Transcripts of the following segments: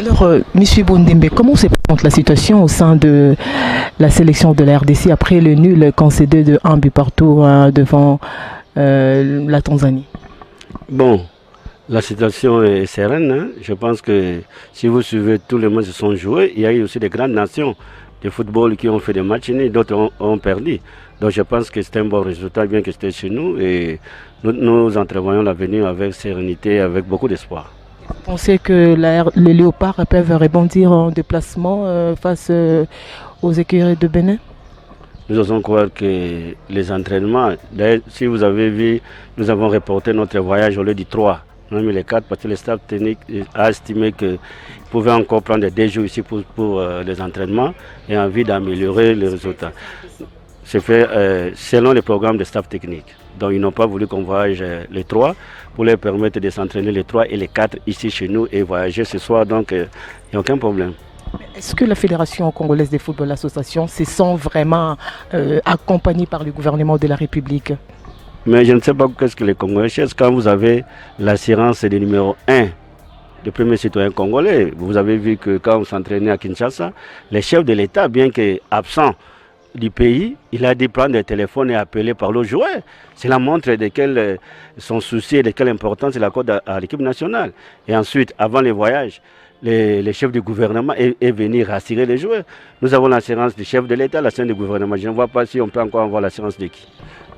Alors, Monsieur Bondembe, comment se présente la situation au sein de la sélection de la RDC après le nul concédé de 1 but partout devant la Tanzanie? Bon, la situation est sereine, hein. Je pense que si vous suivez tous les matchs qui sont joués, il y a eu aussi des grandes nations de football qui ont fait des matchs nuls, d'autres ont perdu. Donc je pense que c'était un bon résultat, bien que c'était chez nous, et nous entrevoyons l'avenir avec sérénité, avec beaucoup d'espoir. Vous pensez que les léopards peuvent rebondir en déplacement face aux écuries de Bénin? Nous osons croire que les entraînements, d'ailleurs, si vous avez vu, nous avons reporté notre voyage au lieu du 3. On a mis les 4 parce que le staff technique a estimé qu'il pouvait encore prendre des jours ici pour les entraînements et envie d'améliorer les résultats. C'est fait selon le programme de staff technique. Donc ils n'ont pas voulu qu'on voyage les 3 pour leur permettre de s'entraîner les 3 et les 4 ici chez nous et voyager ce soir. Donc il n'y a aucun problème. Est-ce que la Fédération congolaise de football association se sent vraiment accompagnée par le gouvernement de la République? Mais je ne sais pas qu'est-ce que les Congolais cherchent quand vous avez l'assurance du numéro 1 du premier citoyen congolais. Vous avez vu que quand vous s'entraînez à Kinshasa, les chefs de l'État, bien qu'absents du pays, il a dû prendre des téléphones et appeler par le joueur. Cela montre de quel son souci et de quelle importance il accorde à l'équipe nationale. Et ensuite, avant les voyages, les chefs du gouvernement est venu rassurer les joueurs. Nous avons l'assurance du chef de l'État, l'assurance du gouvernement. Je ne vois pas si on peut encore avoir l'assurance de qui.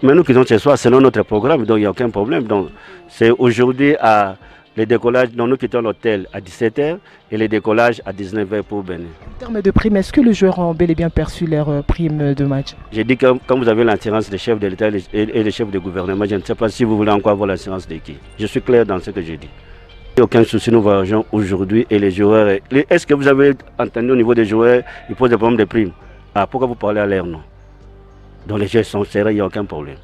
Mais nous qui sommes ce soir selon notre programme, donc il n'y a aucun problème. Donc c'est aujourd'hui le décollage, donc nous quittons l'hôtel à 17h et le décollage à 19h pour Bénin. En termes de primes, est-ce que les joueurs ont bel et bien perçu leur prime de match? J'ai dit que quand vous avez l'assurance des chefs de l'État et des chefs de gouvernement, je ne sais pas si vous voulez encore avoir l'assurance de qui. Je suis clair dans ce que j'ai dit. Il n'y a aucun souci, nous voyageons aujourd'hui et les joueurs. Est-ce que vous avez entendu au niveau des joueurs, ils posent des problèmes de primes? Ah, pourquoi vous parlez à l'air, non? Donc les jeux sont serrés, il n'y a aucun problème.